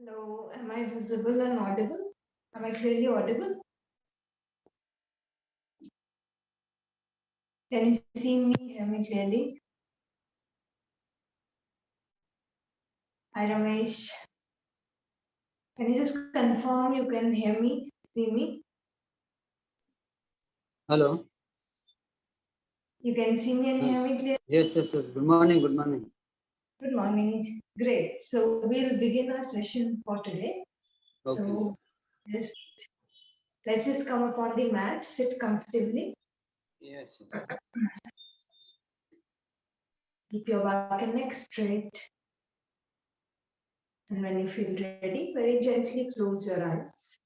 Hello, am I visible and audible? Am I clearly audible? Can you see me, hear me clearly? Hi, Ramesh. Can you just confirm you can hear me, see me? Hello. You can see me and hear me clearly? Yes. Good morning. Good morning. Good morning. Great. So we'll begin our session for today. Okay. So let's just come upon the mat, sit comfortably. Yes. Keep your back and neck straight. And when you feel ready, very gently close your eyes.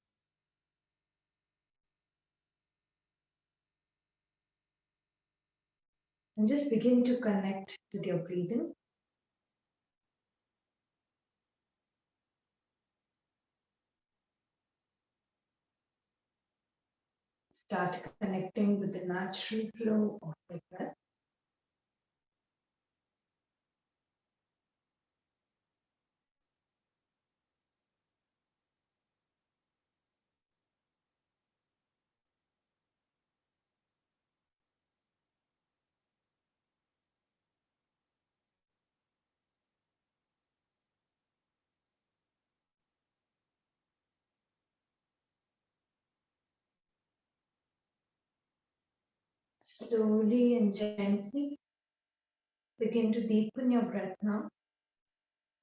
And just begin to connect with your breathing. Start connecting with the natural flow of the breath. Slowly and gently begin to deepen your breath now,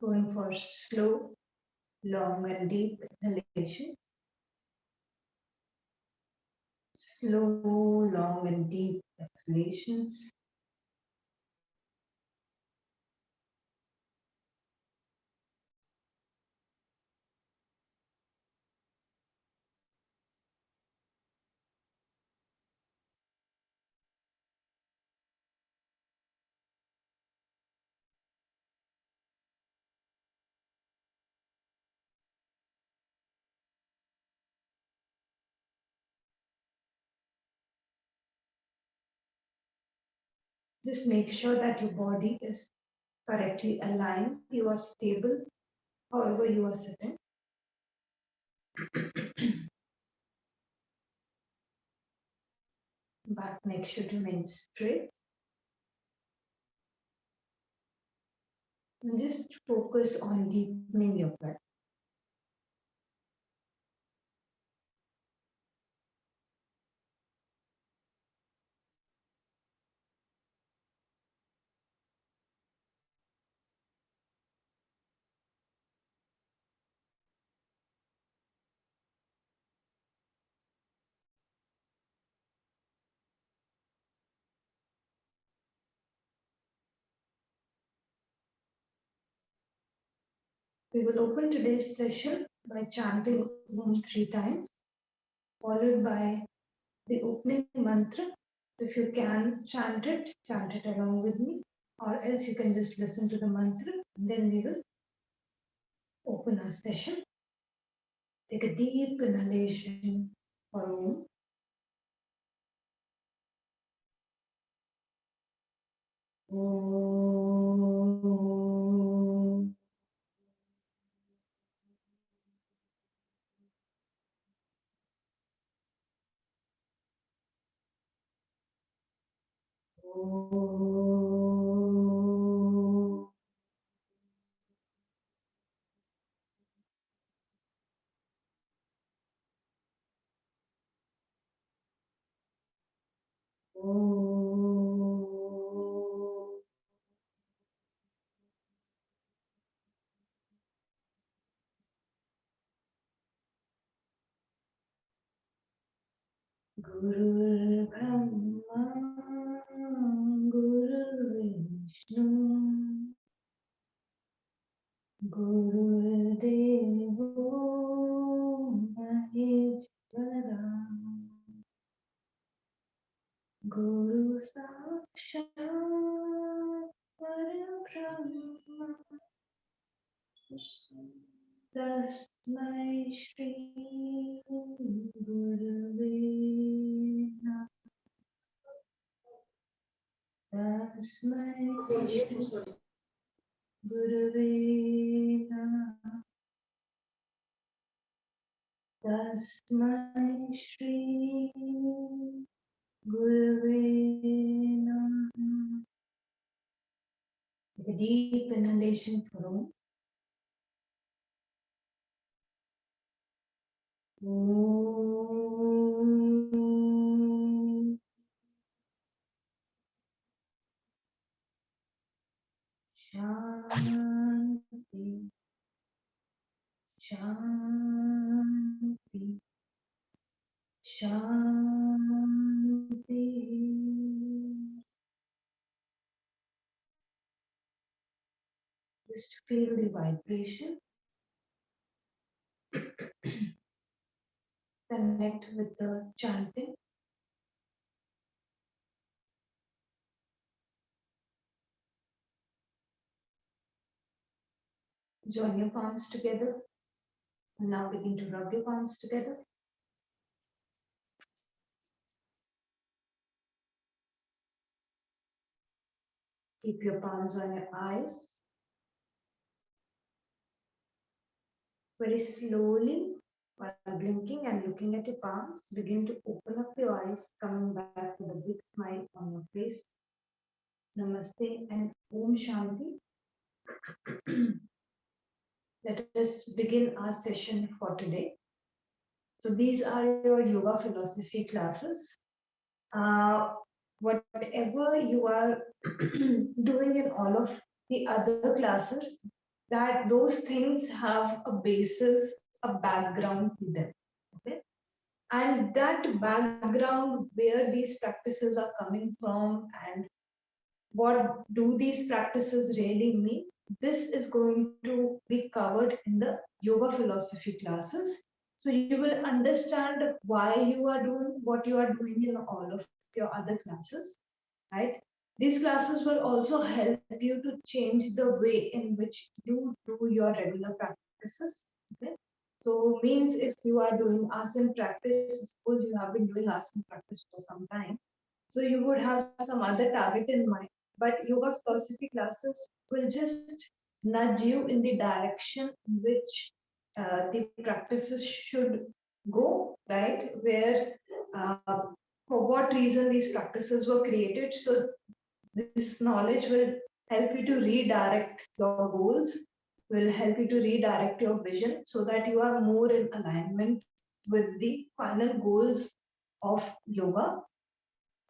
going for slow, long and deep inhalation. Slow, long and deep exhalations. Just make sure that your body is correctly aligned. You are stable, however you are sitting. Back make sure to remain straight. And just focus on deepening your breath. We will open today's session by chanting Om 3 times, followed by the opening mantra. If you can chant it along with me, or else you can just listen to the mantra, and then we will open our session. Take a deep inhalation for Om. Om. Om. Om. Guru Brahma, Guru Vishnu, Guru Devo Maheshwara, Guru Sakshat Parabrahma, Tasmai Shri Gurave Namah. Tasmai Shri Gurave Namah. Tasmai Shri Gurave Namaha. Take a deep inhalation for Om. Om. Shanti. Shanti. Shanti. Just feel the vibration. Connect with the chanting. Join your palms together. And now begin to rub your palms together. Keep your palms on your eyes. Very slowly, while blinking and looking at your palms, begin to open up your eyes, coming back with a big smile on your face. Namaste and Om Shanti. Let us begin our session for today. So these are your yoga philosophy classes. Whatever you are doing in all of the other classes, that those things have a basis, a background to them. Okay, and that background, where these practices are coming from and what do these practices really mean, this is going to be covered in the yoga philosophy classes. So you will understand why you are doing what you are doing in all of your other classes, right? These classes will also help you to change the way in which you do your regular practices. Okay? So means if you are doing asana practice, suppose you have been doing asana practice for some time, so you would have some other target in mind. But yoga philosophy classes will just nudge you in the direction in which the practices should go, right? Where for what reason these practices were created. So this knowledge will help you to redirect your goals, will help you to redirect your vision so that you are more in alignment with the final goals of yoga.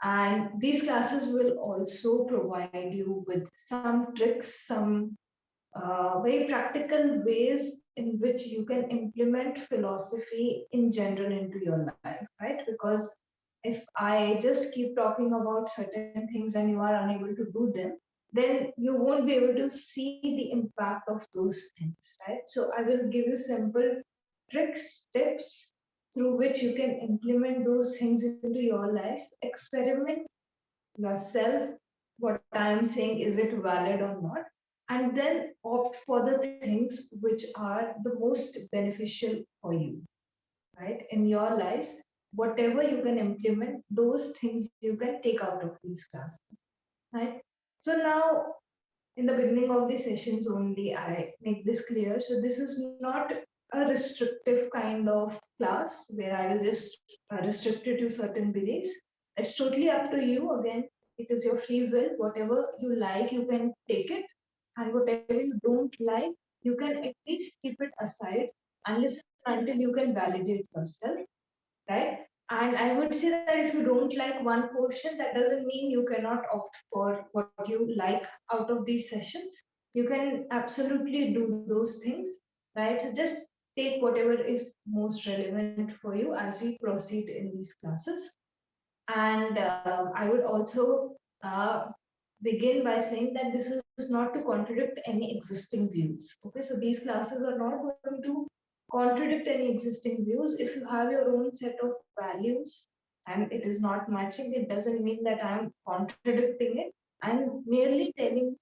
And these classes will also provide you with some tricks, some very practical ways in which you can implement philosophy in general into your life, right? Because if I just keep talking about certain things and you are unable to do them, then you won't be able to see the impact of those things, right? So I will give you simple tricks, tips through which you can implement those things into your life, experiment yourself what I am saying, is it valid or not, and then opt for the things which are the most beneficial for you, right? In your lives, whatever you can implement, those things you can take out of these classes, right? So now, in the beginning of the sessions only, I make this clear. So this is not a restrictive kind of class where I will just restrict it to certain beliefs. It's totally up to you. Again, it is your free will. Whatever you like, you can take it. And whatever you don't like, you can at least keep it aside and listen until you can validate yourself, right? And I would say that if you don't like one portion, that doesn't mean you cannot opt for what you like out of these sessions. You can absolutely do those things, right? So just take whatever is most relevant for you as we proceed in these classes. And I would also begin by saying that this is not to contradict any existing views. Okay, so these classes are not going to contradict any existing views. If you have your own set of values and it is not matching, it doesn't mean that I'm contradicting it. I'm merely telling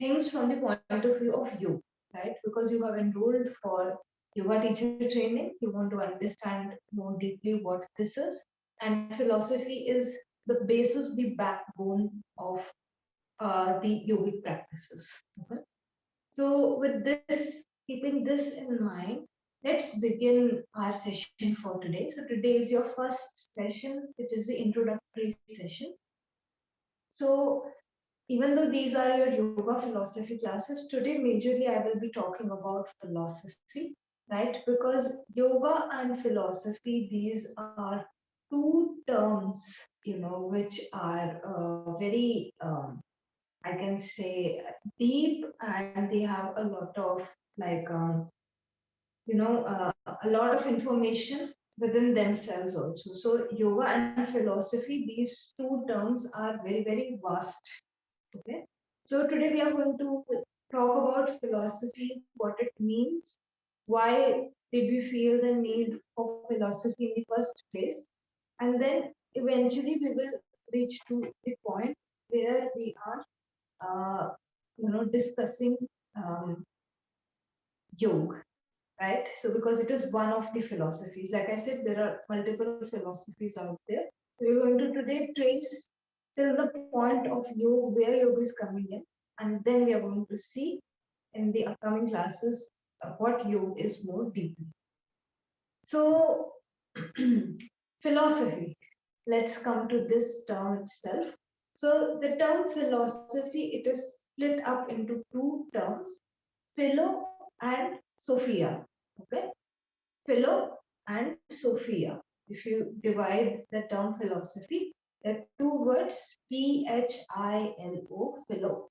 things from the point of view of you, right? Because you have enrolled for yoga teacher training, you want to understand more deeply what this is. And philosophy is the basis, the backbone of the yogic practices. Okay? So, with this, keeping this in mind, let's begin our session for today. So today is your first session, which is the introductory session. So even though these are your yoga philosophy classes, today majorly I will be talking about philosophy, right? Because yoga and philosophy, these are two terms, which are very, I can say, deep, and they have a lot of like, a lot of information within themselves also. So yoga and philosophy, these two terms are very, very vast. Okay. So today we are going to talk about philosophy, what it means, why did we feel the need for philosophy in the first place, and then eventually we will reach to the point where we are, discussing um, yoga, right? So because it is one of the philosophies, like I said, there are multiple philosophies out there. So we're going to today trace till the point of yoga, where yoga is coming in, and then we are going to see in the upcoming classes what yoga is more deeply. So philosophy, let's come to this term itself. So the term philosophy, it is split up into two terms, philo and sophia. Okay, philo and sophia. If you divide the term philosophy, there are two words, philo, philo,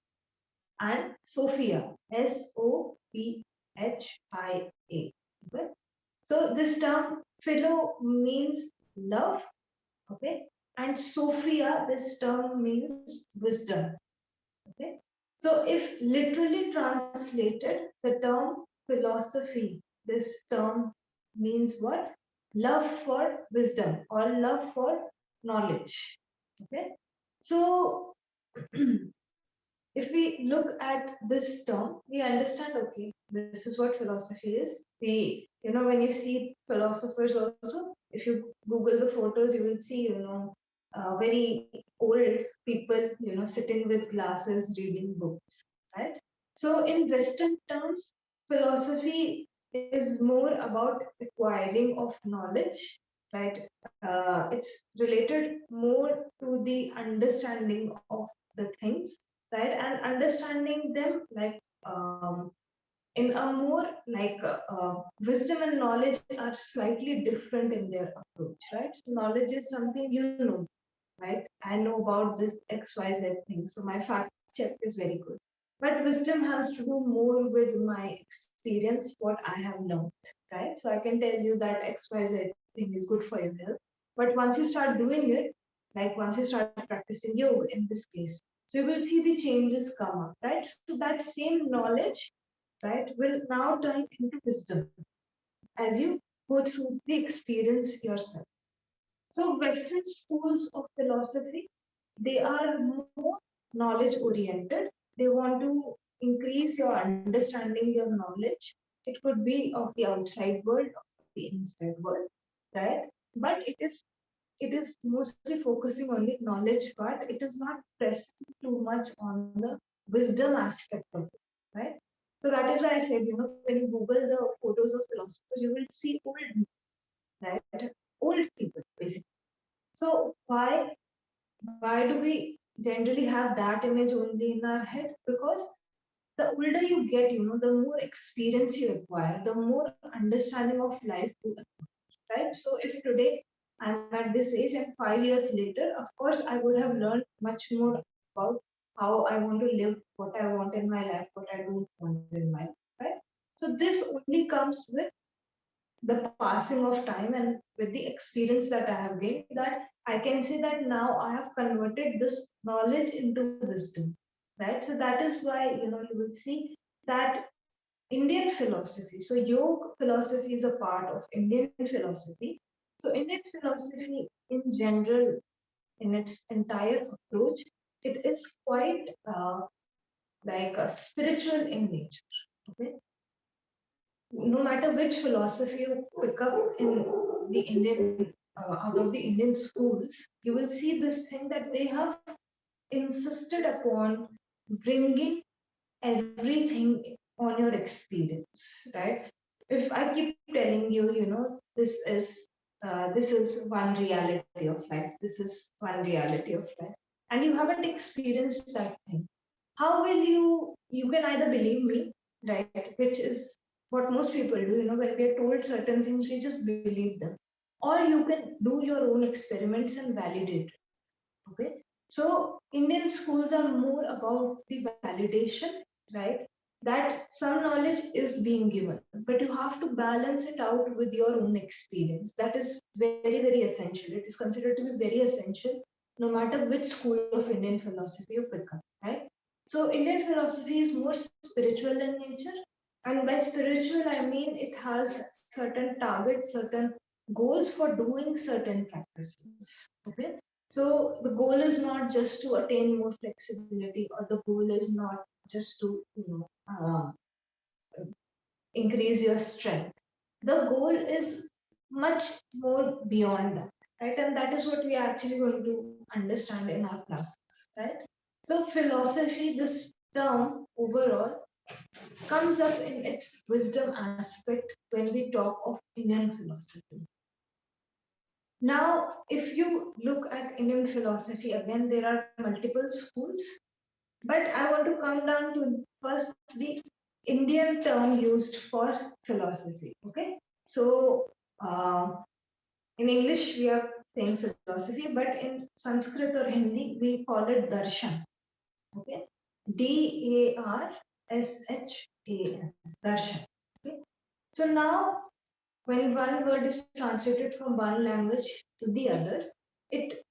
and sophia, sophia. Okay. So this term philo means love, okay, and sophia, this term means wisdom. Okay. So if literally translated, the term philosophy, this term means what? Love for wisdom or love for knowledge. Okay. So if we look at this term, we understand, okay, this is what philosophy is. When you see philosophers also, if you Google the photos, you will see, very old people, sitting with glasses reading books, right? So in Western terms, philosophy is more about acquiring of knowledge, right? It's related more to the understanding of the things, right? And understanding them like, in a more like, wisdom and knowledge are slightly different in their approach, right? So knowledge is something, right? I know about this XYZ thing, so my fact check is very good. But wisdom has to do more with my experience, what I have learned, right? So I can tell you that XYZ thing is good for your health. But once you start doing it, like once you start practicing yoga in this case, so you will see the changes come up, right? So that same knowledge, right, will now turn into wisdom as you go through the experience yourself. So Western schools of philosophy, they are more knowledge oriented. They want to increase your understanding, your knowledge. It could be of the outside world, of the inside world, right? But it is mostly focusing on the knowledge part. It is not pressing too much on the wisdom aspect of it, right? So that is why I said, when you Google the photos of philosophers, you will see old, right? Old people, basically. So why do we generally have that image only in our head? Because the older you get, the more experience you acquire, the more understanding of life you acquire, right? So if today I'm at this age and 5 years later, of course, I would have learned much more about how I want to live, what I want in my life, what I don't want in my life, right? So this only comes with the passing of time and with the experience that I have gained, that I can say that now I have converted this knowledge into wisdom, right? So that is why, you will see that Indian philosophy, so yoga philosophy is a part of Indian philosophy. So Indian philosophy in general, in its entire approach, it is quite like a spiritual in nature. Okay, no matter which philosophy you pick up in the Indian, out of the Indian schools, you will see this thing that they have insisted upon bringing everything on your experience, right? if I keep telling you, this is one reality of life, this is one reality of life, and you haven't experienced that thing, how will you can either believe me, right? Which is what most people do, when we are told certain things, we just believe them. Or you can do your own experiments and validate it. Okay. So Indian schools are more about the validation, right? That some knowledge is being given, but you have to balance it out with your own experience. That is very, very essential. It is considered to be very essential, no matter which school of Indian philosophy you pick up, right? So Indian philosophy is more spiritual in nature. And by spiritual, I mean it has certain targets, certain goals for doing certain practices. Okay. So the goal is not just to attain more flexibility, or the goal is not just to increase your strength. The goal is much more beyond that, right? And that is what we are actually going to understand in our classes, right? So philosophy, this term overall, comes up in its wisdom aspect when we talk of Indian philosophy. Now, if you look at Indian philosophy, again, there are multiple schools, but I want to come down to first the Indian term used for philosophy. Okay, so in English we are saying philosophy, but in Sanskrit or Hindi we call it darshan. Okay, Darshan, darshan. Okay, so now when one word is translated from one language to the other, it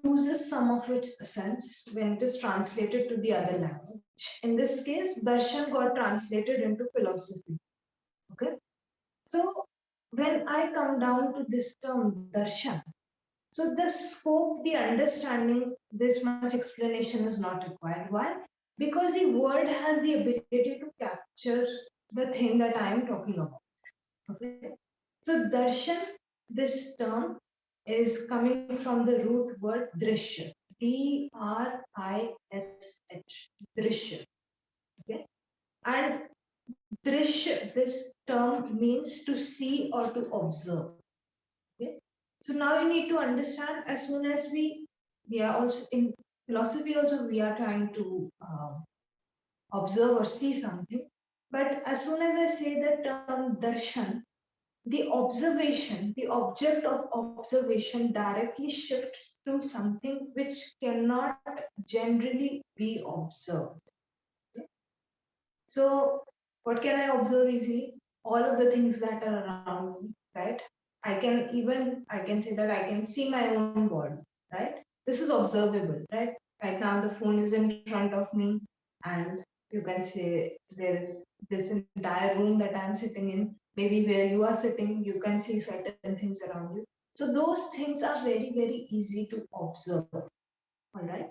loses some of its sense when it is translated to the other language. In this case, darshan got translated into philosophy. Okay, so when I come down to this term darshan, so the scope, the understanding, this much explanation is not required. Why? Because the word has the ability to capture the thing that I am talking about. Okay. So darshan, this term is coming from the root word drishya, D-R-I-S-H, drishya. Okay. And drishya, this term means to see or to observe. Okay. So now you need to understand, as soon as we are also in philosophy also we are trying to observe or see something. But as soon as I say the term darshan, the observation, the object of observation directly shifts to something which cannot generally be observed. Okay? So, what can I observe easily? All of the things that are around me, right? I can say that I can see my own body, right? This is observable, right? Right now the phone is in front of me, and you can say there is this entire room that I'm sitting in. Maybe where you are sitting, you can see certain things around you. So those things are very, very easy to observe, all right?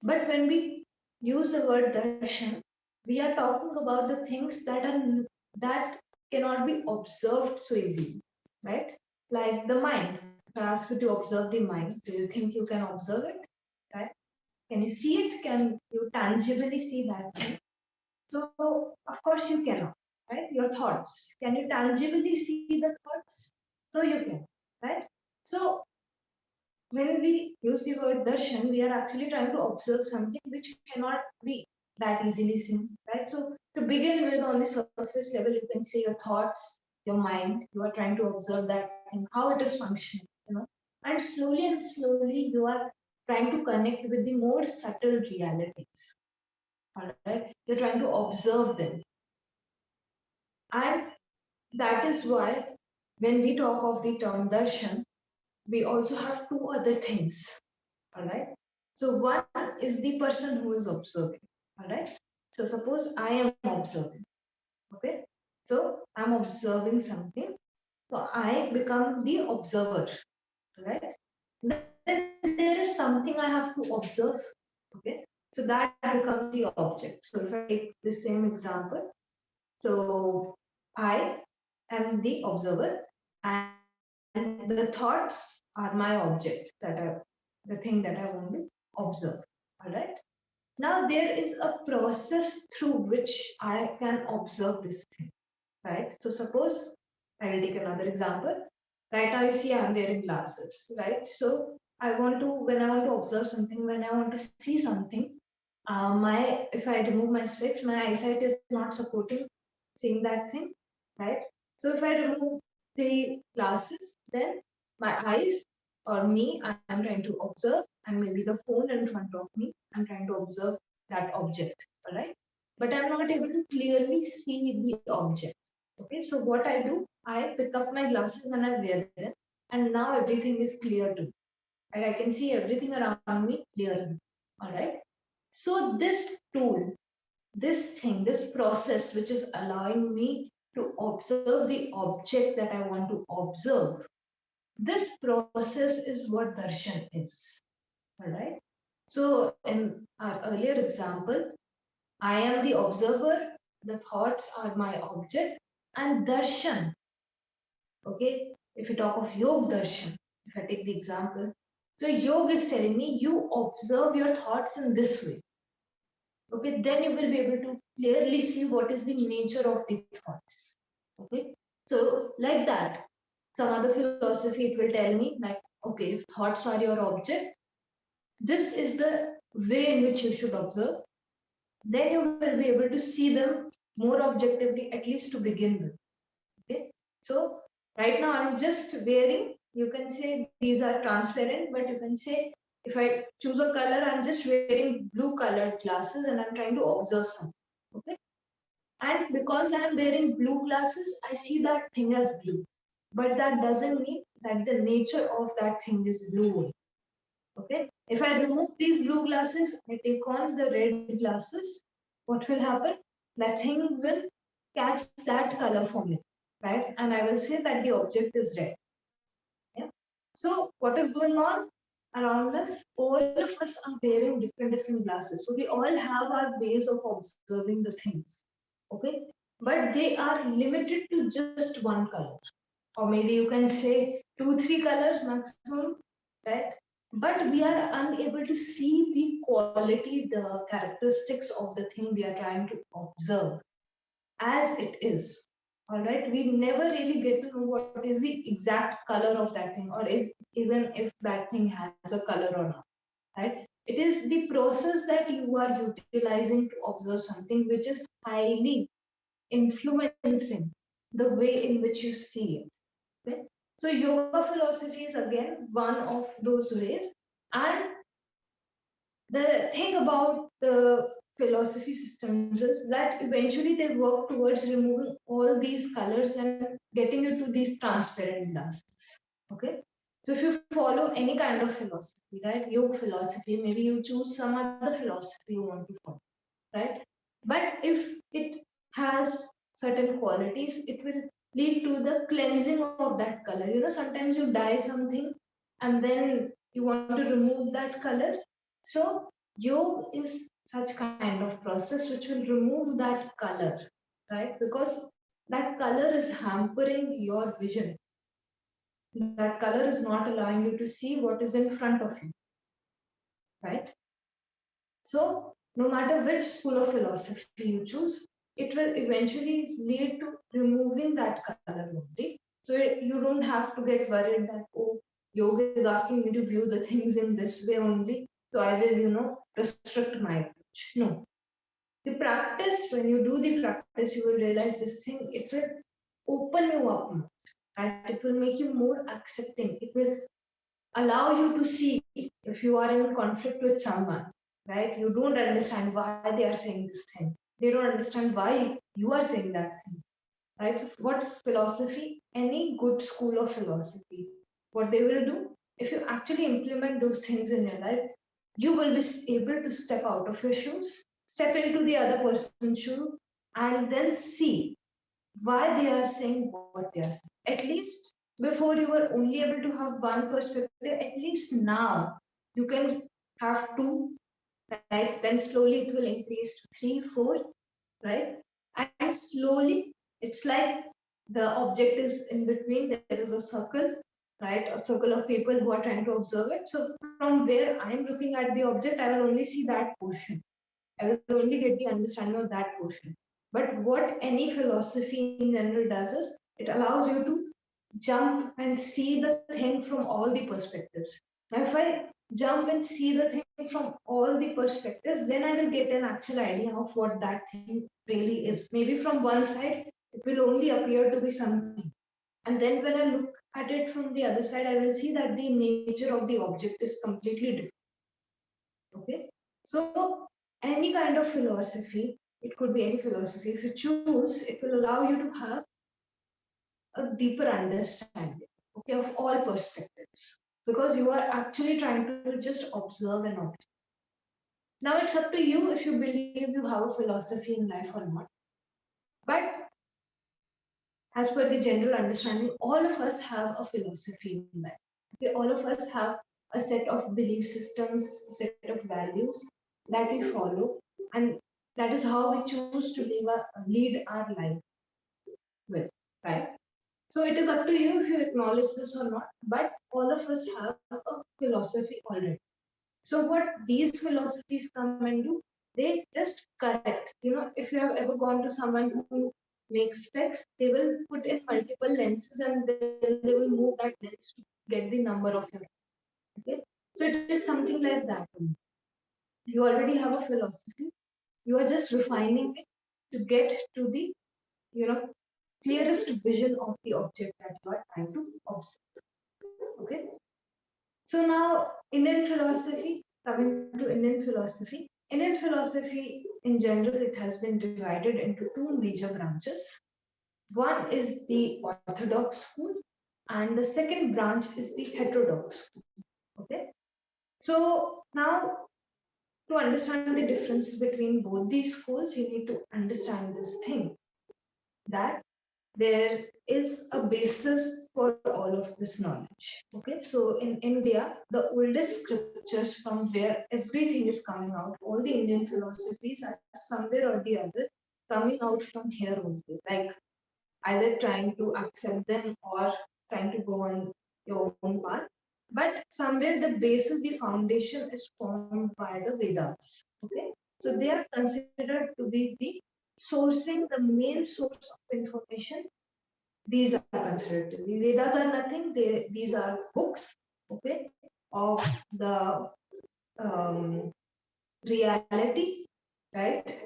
But when we use the word darshan, we are talking about the things that cannot be observed so easily, right? Like the mind. If I ask you to observe the mind, do you think you can observe it? Right? Can you see it? Can you tangibly see that thing? So of course you cannot, right? Your thoughts. Can you tangibly see the thoughts? No, you can, right? So when we use the word darshan, we are actually trying to observe something which cannot be that easily seen, right? So to begin with, on the surface level, you can say your thoughts, your mind, you are trying to observe that thing, how it is functioning, and slowly you are trying to connect with the more subtle realities. All right, you're trying to observe them, and that is why when we talk of the term darshan, we also have two other things. All right. So one is the person who is observing. All right. So suppose I am observing. Okay. So I'm observing something. So I become the observer. Right. Then there is something I have to observe. Okay. So that becomes the object. So if I take the same example, so I am the observer, and the thoughts are my object, the thing that I want to observe. All right. Now there is a process through which I can observe this thing. right? So suppose I will take another example. Right now, you see I'm wearing glasses, right? So when I want to observe something, when I want to see something, if I remove my specs, my eyesight is not supporting seeing that thing, right? So if I remove the glasses, then my eyes or me, I am trying to observe, and maybe the phone in front of me, I'm trying to observe that object, all right? But I'm not able to clearly see the object. Okay, so what I do, I pick up my glasses and I wear them, and now everything is clear to me, and I can see everything around me clearly. All right. So this tool, this thing, this process, which is allowing me to observe the object that I want to observe, this process is what darshan is. All right. So in our earlier example, I am the observer, the thoughts are my object, and darshan. Okay, if you talk of yoga darshan, if I take the example, so yoga is telling me you observe your thoughts in this way. Okay, then you will be able to clearly see what is the nature of the thoughts. Okay, so like that, some other philosophy it will tell me like, okay, if thoughts are your object, this is the way in which you should observe. Then you will be able to see them more objectively, at least to begin with. Okay, so right now I'm just wearing, you can say these are transparent, but you can say if I choose a color, I'm just wearing blue colored glasses and I'm trying to observe something. Okay, and because I'm wearing blue glasses, I see that thing as blue, but that doesn't mean that the nature of that thing is blue. Okay, if I remove these blue glasses, I take on the red glasses, what will happen? That thing will catch that color for me, right? And I will say that the object is red. Yeah. So what is going on around us? All of us are wearing different glasses. So we all have our ways of observing the things. Okay. But they are limited to just one color. Or maybe you can say two, three colors maximum, right? But we are unable to see the quality, the characteristics of the thing we are trying to observe as it is. All right, we never really get to know what is the exact color of that thing, or even if that thing has a color or not. Right? It is the process that you are utilizing to observe something which is highly influencing the way in which you see it. Okay? So yoga philosophy is again one of those ways. And the thing about the philosophy systems is that eventually they work towards removing all these colors and getting you to these transparent glasses. Okay. So if you follow any kind of philosophy, right, yoga philosophy, maybe you choose some other philosophy you want to follow, right? But if it has certain qualities, it will lead to the cleansing of that color. You know, sometimes you dye something and then you want to remove that color. So yoga is such kind of process which will remove that color, right? Because that color is hampering your vision. That color is not allowing you to see what is in front of you, right? So no matter which school of philosophy you choose, it will eventually lead to removing that color only. So you don't have to get worried that, oh, yoga is asking me to view the things in this way only, so I will, restrict my approach. No. The practice, when you do the practice, you will realize this thing, it will open you up more, and it will make you more accepting. It will allow you to see if you are in conflict with someone, right? You don't understand why they are saying this thing. They don't understand why you are saying that thing, right? So what philosophy, any good school of philosophy, what they will do, if you actually implement those things in your life, you will be able to step out of your shoes, step into the other person's shoe, and then see why they are saying what they are saying. At least before you were only able to have one perspective, at least now you can have two, right? Then slowly it will increase to three, four, right? And slowly it's like the object is in between, there is a circle, right? A circle of people who are trying to observe it. So from where I am looking at the object, I will only see that portion. I will only get the understanding of that portion. But what any philosophy in general does is it allows you to jump and see the thing from all the perspectives. Now, if I jump and see the thing from all the perspectives, then I will get an actual idea of what that thing really is. Maybe from one side, it will only appear to be something. And then when I look at it from the other side, I will see that the nature of the object is completely different. Okay. So any kind of philosophy, it could be any philosophy, if you choose, it will allow you to have a deeper understanding, okay, of all perspectives, because you are actually trying to just observe an object. Now it's up to you if you believe you have a philosophy in life or not. But as per the general understanding, all of us have a philosophy in life. Okay, all of us have a set of belief systems, a set of values that we follow, and that is how we choose to lead our life with, right? So it is up to you if you acknowledge this or not, but all of us have a philosophy already. So what these philosophies come and do, they just correct. If you have ever gone to someone who makes specs, they will put in multiple lenses and then they will move that lens to get the number of your eye. Okay. So it is something like that. You already have a philosophy. You are just refining it to get to the, you know, clearest vision of the object that you are trying to observe. Okay. So now Indian philosophy, coming to Indian philosophy in general, it has been divided into two major branches. One is the orthodox school, and the second branch is the heterodox school. Okay. So now to understand the difference between both these schools, you need to understand this thing that there is a basis for all of this knowledge. Okay, so in India, the oldest scriptures from where everything is coming out, all the Indian philosophies are somewhere or the other coming out from here only, like either trying to accept them or trying to go on your own path. But somewhere the basis, the foundation is formed by the Vedas. Okay, so they are considered to be the sourcing, the main source of information. These are considered to be. Vedas are nothing. These are books, okay, of the um, reality, right,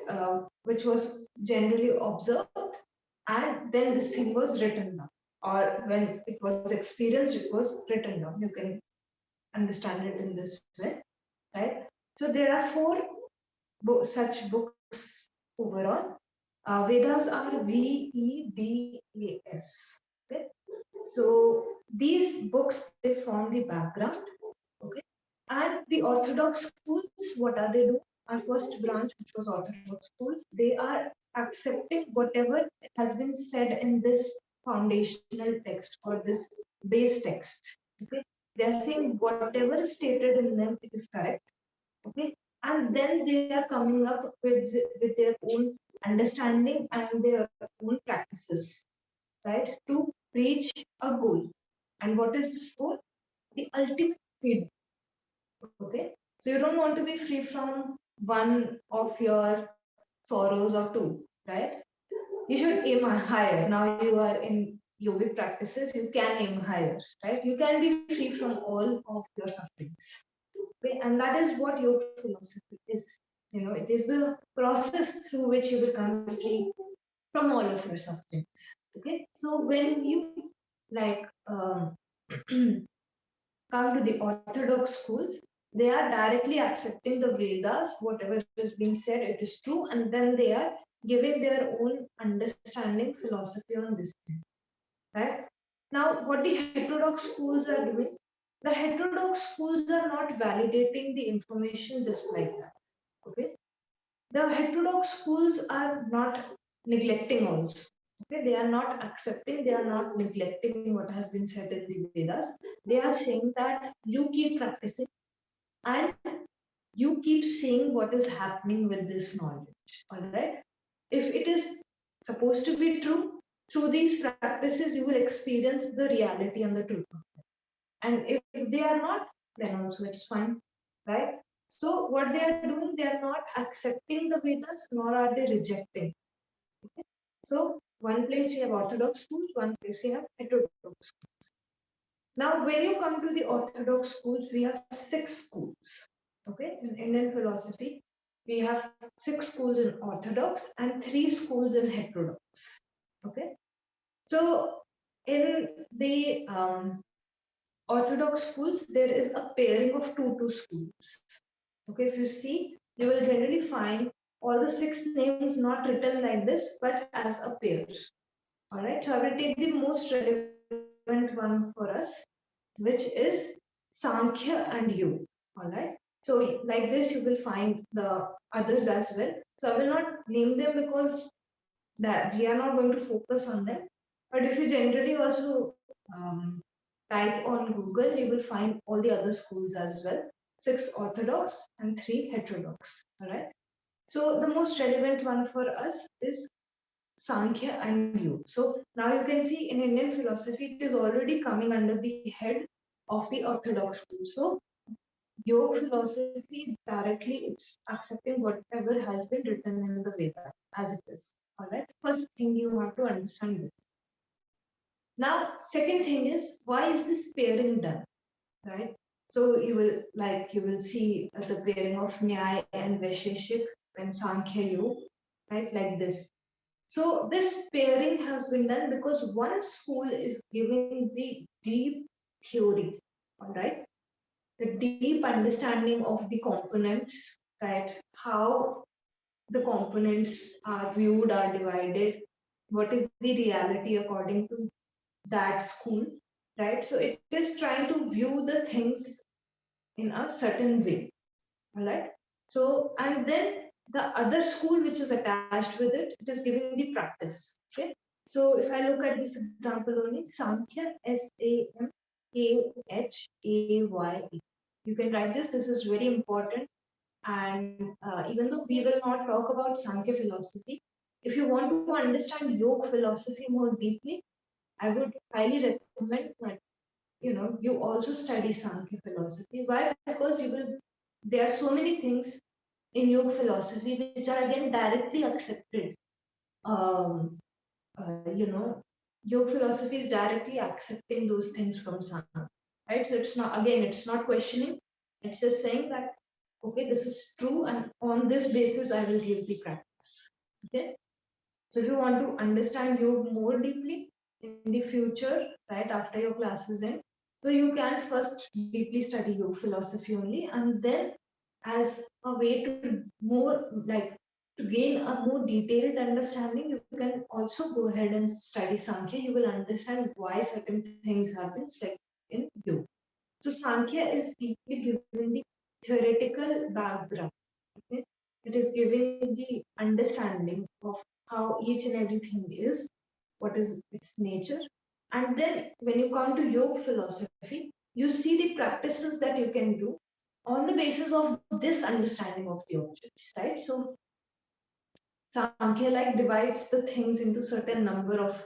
which was generally observed, and then this thing was written down, or when it was experienced, it was written down. You can understand it in this way, right? So there are four such books overall. Vedas are Vedas. Okay? So these books, they form the background. Okay, and the orthodox schools, what are they doing? Our first branch, which was orthodox schools, they are accepting whatever has been said in this foundational text or this base text. Okay, they are saying whatever is stated in them, it is correct. Okay, and then they are coming up with their own understanding and their own practices, right, to reach a goal. And what is this goal? The ultimate freedom. Okay, so you don't want to be free from one of your sorrows or two, right? You should aim higher. Now you are in yogic practices, you can aim higher, right? You can be free from all of your sufferings. Okay, and that is what your philosophy is. It is the process through which you become free from all of your sufferings. Okay, so when you like come to the orthodox schools, they are directly accepting the Vedas, whatever is being said, it is true, and then they are giving their own understanding, philosophy on this thing. Right? Now, what the heterodox schools are doing, the heterodox schools are not validating the information just like that. Okay? The heterodox schools are not neglecting also. Okay, they are not accepting, they are not neglecting what has been said in the Vedas. They are saying that you keep practicing and you keep seeing what is happening with this knowledge. All right. If it is supposed to be true, through these practices, you will experience the reality and the truth of it. And if they are not, then also it's fine, right? So what they are doing, they are not accepting the Vedas, nor are they rejecting. So one place we have Orthodox schools, one place we have heterodox schools. Now, when you come to the Orthodox schools, we have 6 schools. Okay, in Indian philosophy, we have 6 schools in Orthodox and 3 schools in heterodox. Okay, so in the Orthodox schools, there is a pairing of two schools. Okay, if you see, you will generally find all the 6 names not written like this, but as a pair. All right, so I will take the most relevant one for us, which is Sankhya and Yoga. All right, so like this, you will find the others as well. So I will not name them because that we are not going to focus on them. But if you generally also type on Google, you will find all the other schools as well. 6 Orthodox and 3 heterodox. All right. So the most relevant one for us is Sankhya and Yoga. So now you can see in Indian philosophy, it is already coming under the head of the Orthodox school. So Yoga philosophy directly it's accepting whatever has been written in the Vedas as it is. All right. First thing you have to understand this. Now, second thing is why is this pairing done? Right. So you will see the pairing of Nyaya and Vaisheshik when Sankhya Yoga, right, like this. So this pairing has been done because one school is giving the deep theory, all right, the deep understanding of the components, right, how the components are viewed, are divided, what is the reality according to that school, right? So it is trying to view the things in a certain way, all right? So, and then the other school which is attached with it, it is giving the practice, okay? So if I look at this example only, Sankhya, SamkhyaY. You can write this. This is very important. And even though we will not talk about Sankhya philosophy, if you want to understand Yoga philosophy more deeply, I would highly recommend that you also study Sankhya philosophy. Why? Because you will. There are so many things in Yoga philosophy which are again directly accepted. Um, Yoga philosophy is directly accepting those things from Sankhya, right? So it's not questioning. It's just saying that okay, this is true, and on this basis, I will give the practice. Okay. So if you want to understand yoga more deeply in the future, right after your classes end, so you can first deeply study yoga philosophy only, and then as a way to more like to gain a more detailed understanding, you can also go ahead and study Sankhya. You will understand why certain things have been said in yoga. So Sankhya is deeply giving the theoretical background. Okay? It is giving the understanding of how each and everything is, what is its nature. And then when you come to yoga philosophy, you see the practices that you can do on the basis of this understanding of the objects, right? So Sankhya like divides the things into certain number of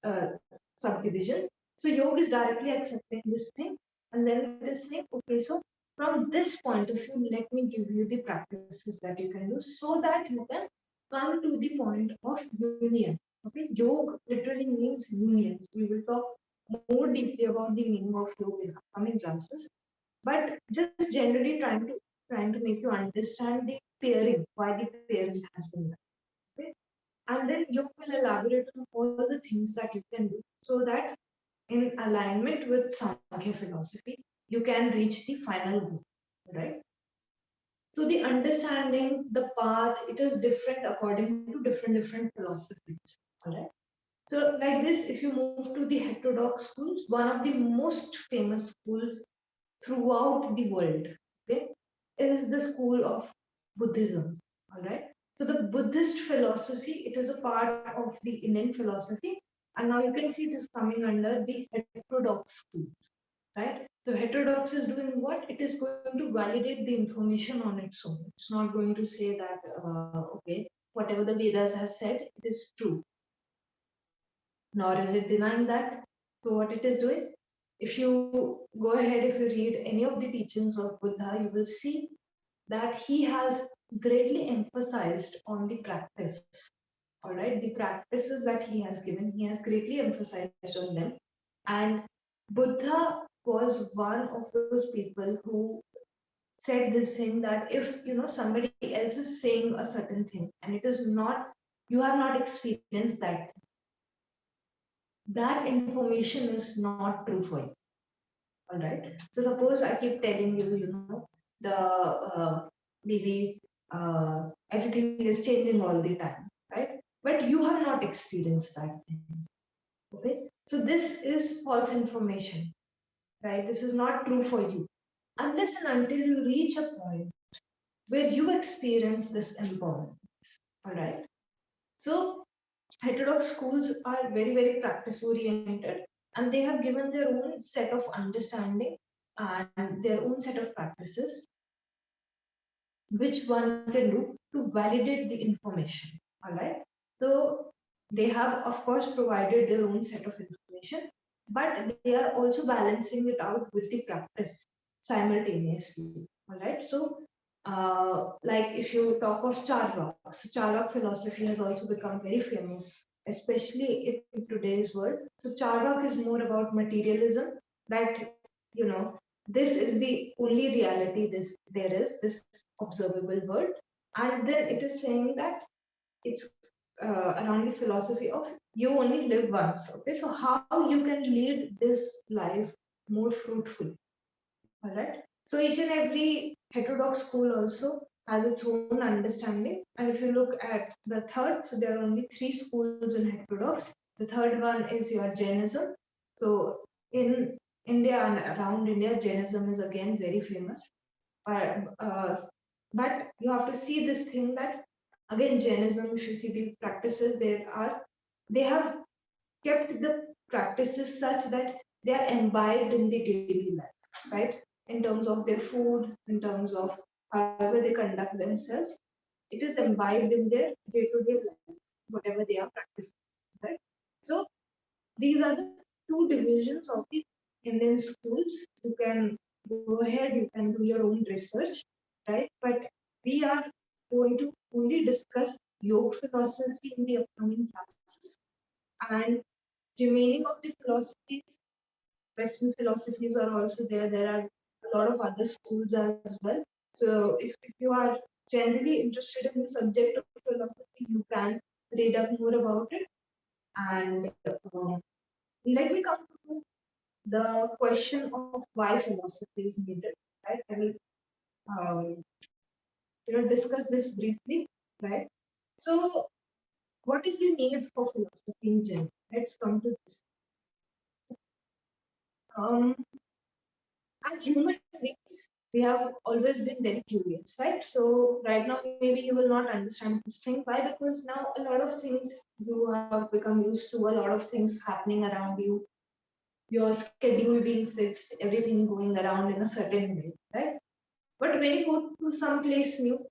uh, subdivisions. So yoga is directly accepting this thing, and then it is saying, okay, so from this point of view, let me give you the practices that you can do so that you can come to the point of union. Okay, yoga literally means union. So we will talk more deeply about the meaning of yoga in upcoming classes. But just generally trying to make you understand the pairing, why the pairing has been done. Okay? And then you will elaborate on all the things that you can do so that in alignment with Sankhya philosophy, you can reach the final goal, right? So the understanding, the path, it is different according to different philosophies, all right? So like this, if you move to the heterodox schools, one of the most famous schools throughout the world, okay, is the school of Buddhism, all right? So the Buddhist philosophy, it is a part of the Indian philosophy, and now you can see it is coming under the heterodox schools, right? So heterodox is doing what? It is going to validate the information on its own. It's not going to say that, okay, whatever the Vedas has said, it is true, nor is it denying that. So what it is doing? If you go ahead, if you read any of the teachings of Buddha, you will see that he has greatly emphasized on the practice. All right, the practices that he has given, he has greatly emphasized on them. And Buddha was one of those people who said this thing that if somebody else is saying a certain thing and it is not, you have not experienced that, that information is not true for you. All right. So suppose I keep telling you, the maybe everything is changing all the time, right? But you have not experienced that thing. Okay. So this is false information, right? This is not true for you unless and until you reach a point where you experience this empowerment. All right. So heterodox schools are very, very practice oriented, and they have given their own set of understanding and their own set of practices which one can do to validate the information. All right. So they have, of course, provided their own set of information, but they are also balancing it out with the practice simultaneously. All right. So, like if you talk of Charvak, so Charvak philosophy has also become very famous, especially in today's world. So Charvak is more about materialism, that you know this is the only reality this there is, this observable world. And then it is saying that it's around the philosophy of you only live once. Okay, so how you can lead this life more fruitful. All right. So each and every heterodox school also has its own understanding. And if you look at the third, so there are only three schools in heterodox. The third one is your Jainism. So in India and around India, Jainism is again very famous. But you have to see this thing that again Jainism, if you see the practices, they have kept the practices such that they are imbibed in the daily life, right? In terms of their food, in terms of however they conduct themselves, it is imbibed in their day-to-day life, whatever they are practicing, right? So these are the two divisions of the Indian schools. You can go ahead, you can do your own research, right? But we are going to only discuss yoga philosophy in the upcoming classes. And remaining of the philosophies, Western philosophies are also there. There are a lot of other schools as well. So if you are generally interested in the subject of philosophy, you can read up more about it. And let me come to the question of why philosophy is needed. Right? I will um, discuss this briefly. Right? So what is the need for philosophy in general? Let's come to this. Um, as human beings, we have always been very curious, right? So right now, maybe you will not understand this thing. Why? Because now a lot of things you have become used to, a lot of things happening around you, your schedule being fixed, everything going around in a certain way, right? But when you go to some place new,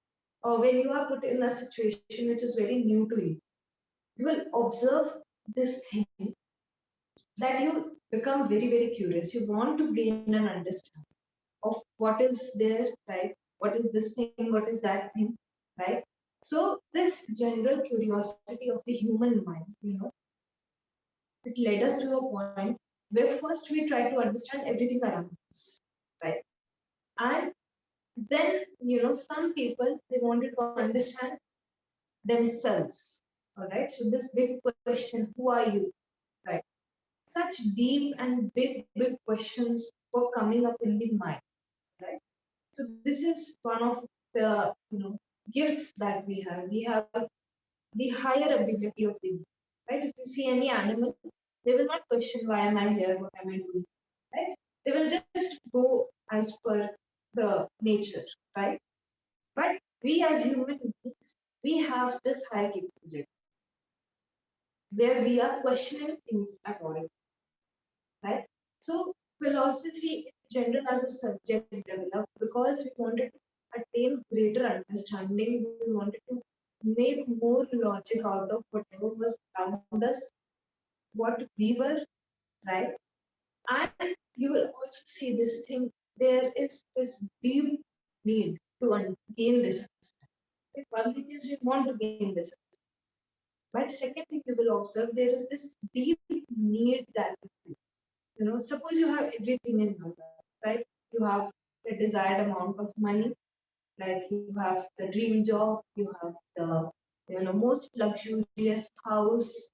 or when you are put in a situation which is very new to you will observe this thing that you become very, very curious. You want to gain an understanding of what is there, right? What is this thing? What is that thing, right? So this general curiosity of the human mind, it led us to a point where first we try to understand everything around us, right? And then, some people they wanted to understand themselves, all right? So this big question, who are you, right? Such deep and big, big questions were coming up in the mind, right? So this is one of the gifts that we have. We have the higher ability of the right. If you see any animal, they will not question why am I here, what am I doing, right? They will just go as per the nature, right? But we as human beings, we have this higher capability where we are questioning things about it, right? So philosophy in general as a subject developed because we wanted to attain greater understanding. We wanted to make more logic out of whatever was around us, what we were, right? And you will also see this thing. There is this deep need to gain this understanding. One thing is we want to gain this, But second thing you will observe, there is this deep need that suppose you have everything in your life, right? You have the desired amount of money, like you have the dream job, you have the most luxurious house,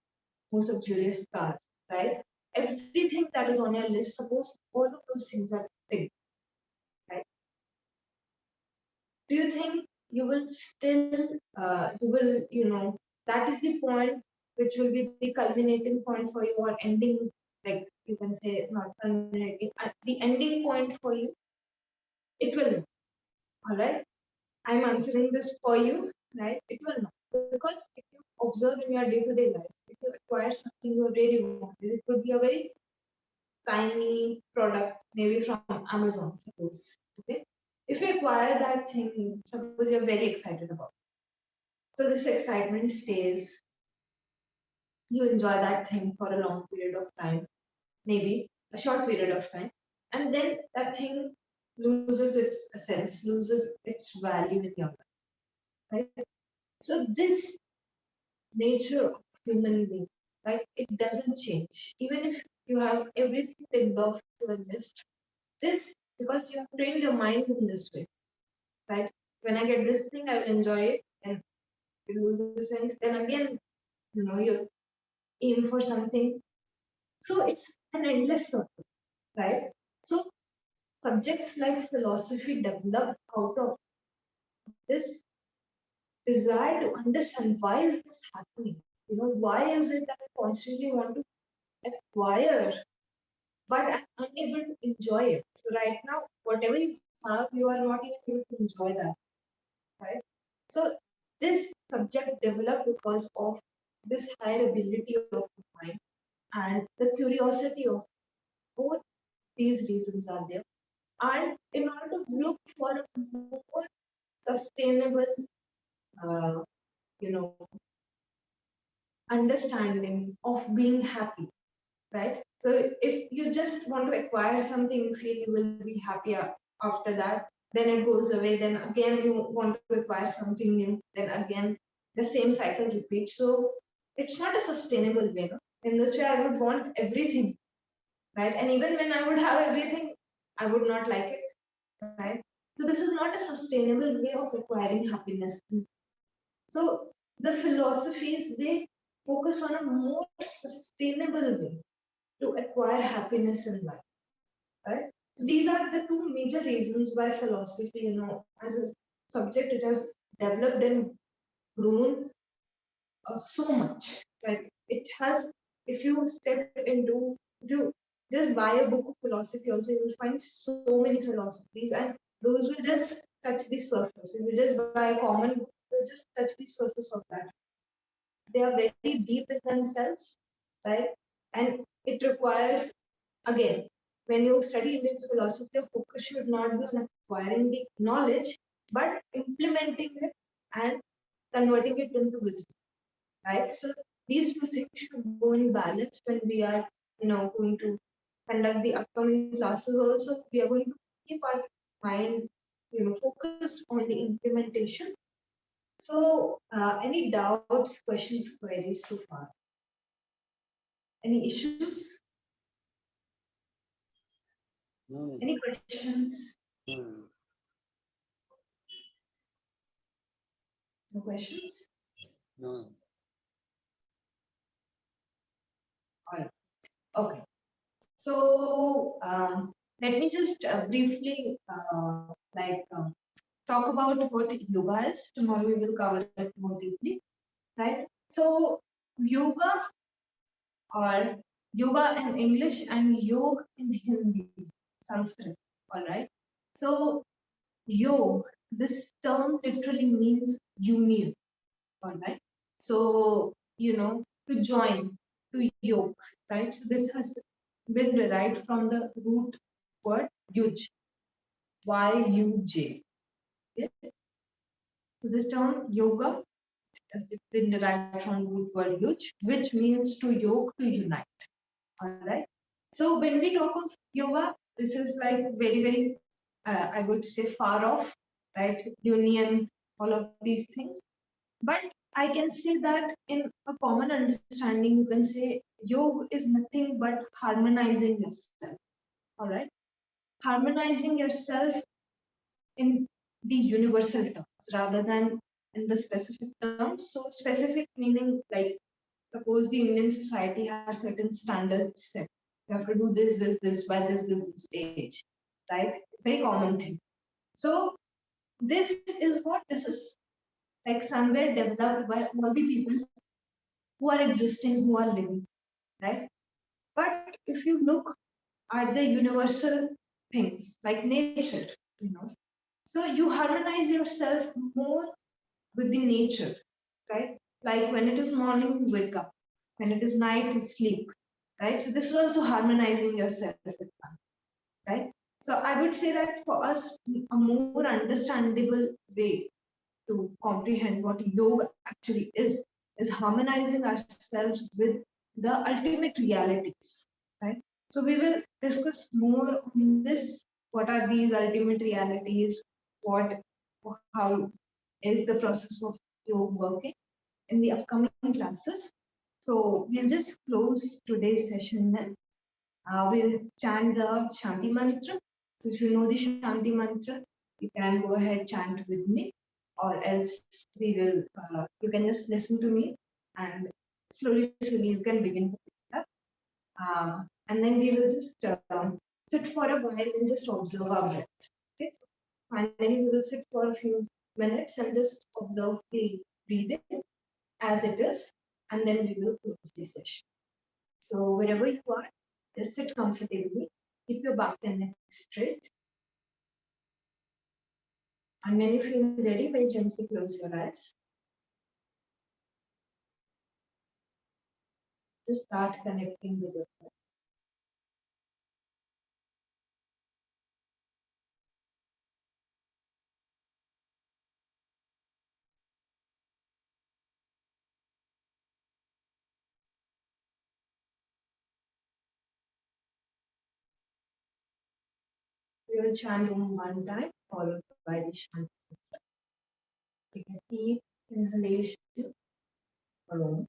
most luxurious car, right? Everything that is on your list, suppose all of those things are big, right? Do you think you will still, you will, that is the point which will be the culminating point for you or ending, like you can say, not culminating, the ending point for you? It will not, all right? I'm answering this for you, right? It will not. Because if you observe in your day-to-day life, if you acquire something you really wanted, it could be a very tiny product, maybe from Amazon, suppose. Okay. If you acquire that thing, suppose you're very excited about it. So this excitement stays, you enjoy that thing for a long period of time, maybe a short period of time, and then that thing loses its essence, loses its value in your life. Right? So this nature of human being, right? It doesn't change. Even if you have everything ticked off to a list, this because you have trained your mind in this way, right? When I get this thing, I will enjoy it, and you lose the sense. Then again, you aim for something. So it's an endless circle, right? So subjects like philosophy develop out of this desire to understand why is this happening. Why is it that I constantly want to acquire, but I'm unable to enjoy it. So right now, whatever you have, you are not even able to enjoy that, right? So this subject developed because of this higher ability of the mind and the curiosity of both these reasons are there. And in order to look for a more sustainable, uh, you know, understanding of being happy, right? So if you just want to acquire something, you feel you will be happy after that, then it goes away. Then again, you want to acquire something new. Then again, the same cycle repeats. So it's not a sustainable way. No? In this way, I would want everything, right? And even when I would have everything, I would not like it, right? So this is not a sustainable way of acquiring happiness. So the philosophies they focus on a more sustainable way to acquire happiness in life, right? These are the two major reasons why philosophy, as a subject, it has developed and grown so much, right? It has, if you step into, if you just buy a book of philosophy, also you will find so many philosophies, and those will just touch the surface. If you just buy a common book, you will just touch the surface of that. They are very deep in themselves, right? And it requires, again, when you study Indian philosophy, the focus should not be on acquiring the knowledge, but implementing it and converting it into wisdom, right? So these two things should go in balance when we are, going to conduct the upcoming classes. Also, we are going to keep our mind, focused on the implementation. So, any doubts, questions, queries so far? Any issues? No. Any questions? No. No questions? No. All right. Okay. So let me just briefly talk about what yoga is. Tomorrow we will cover it more deeply, right? So yoga, or yoga in English and yoga in Hindi, Sanskrit. All right. So yoga, this term literally means union. All right. So to join, to yoke, right? So this has been derived from the root word yuj, Y-U-J. Okay? So this term yoga has been derived from the root word yuj, which means to yoke, to unite. All right. So when we talk of yoga, this is like very, very, I would say, far off, right? Union, all of these things. But I can say that in a common understanding, you can say yoga is nothing but harmonizing yourself. All right, harmonizing yourself in the universal terms rather than in the specific terms. So specific meaning like suppose the Indian society has certain standards set. You have to do this by this age, right? Very common thing. So this is what this is like somewhere developed by all the people who are existing, who are living, right? But if you look at the universal things like nature, you know, so you harmonize yourself more with the nature, right? Like when it is morning, you wake up. When it is night, you sleep, right? So this is also harmonizing yourself with that, right? So I would say that for us, a more understandable way to comprehend what yoga actually is harmonizing ourselves with the ultimate realities, right? So we will discuss more on this. What are these ultimate realities? What, how is the process of yoga working in the upcoming classes? So we'll just close today's session then. We'll chant the Shanti mantra. So if you know the Shanti mantra, you can go ahead chant with me, or else we will. You can just listen to me, and slowly you can begin to pick it up. And then we will just sit for a while and just observe our breath. Okay, so finally we will sit for a few minutes and just observe the breathing as it is, and then we will close the session. So wherever you are, just sit comfortably. Keep your back and neck straight. And when you feel ready, very gently close your eyes. Just start connecting with your breath. We will chant Om one time, followed by the Shanti. Take a deep inhalation for Om.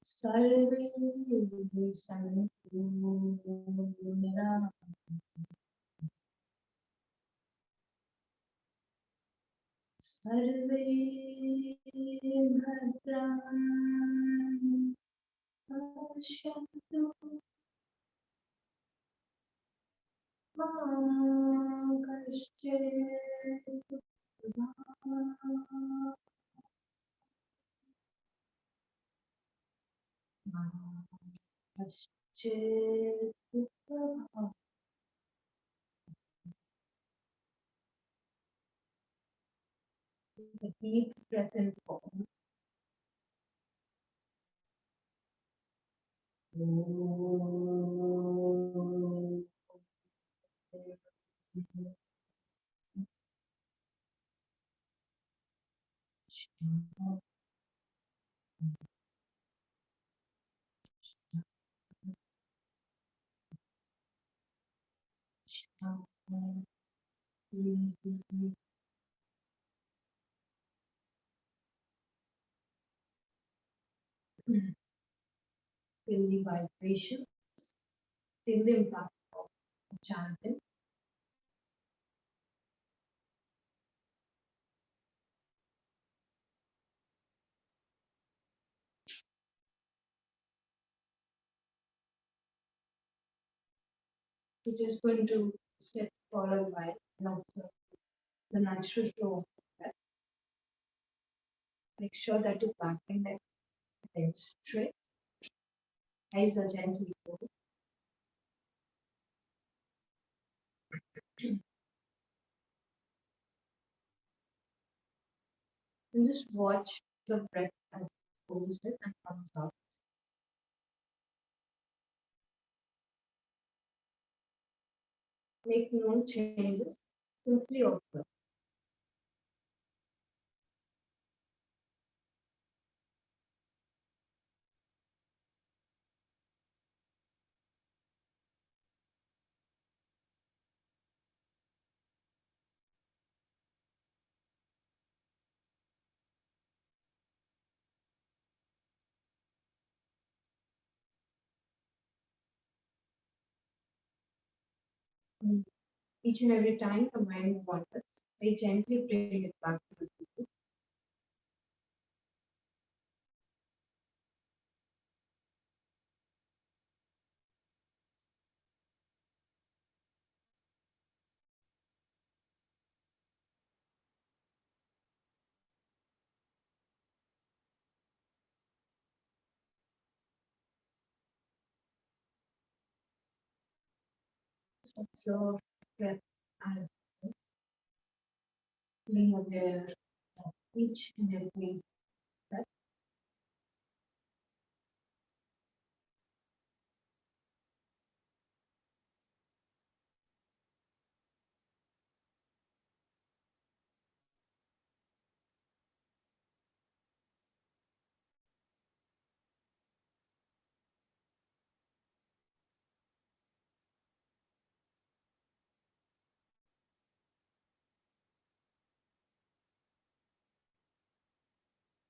Sarve santu nira sarve bhadran pasyantu ma kaschet ma kaschet a deep breath in for feel the vibration, feel the impact of chanting. We're just going to sit for a while and observe the natural flow of breath. Make sure that your back and neck is straight. Eyes are gently closed. And just watch the breath as it goes in and comes out. Make no changes, simply observe. Mm. Each and every time the mind wanders, they gently bring it back to the people. Just observe breath as being aware of each and every breath.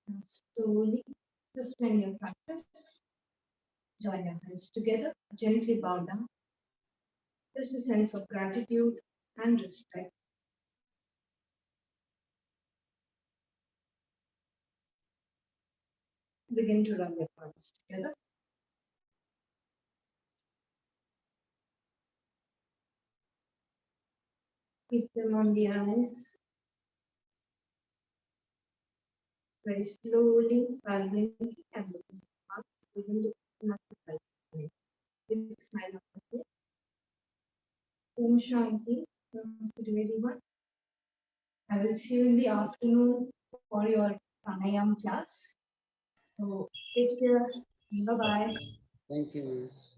And slowly, just when you practice, join your hands together, gently bow down. Just a sense of gratitude and respect. Begin to rub your palms together. Keep them on the eyes. Very slowly, balancing and looking up. Begin to open up the eyes. Big smile on the face. Om Shanti. Namaste to everyone. I will see you in the afternoon for your pranayam class. So take care. Bye bye. Thank you, Miss.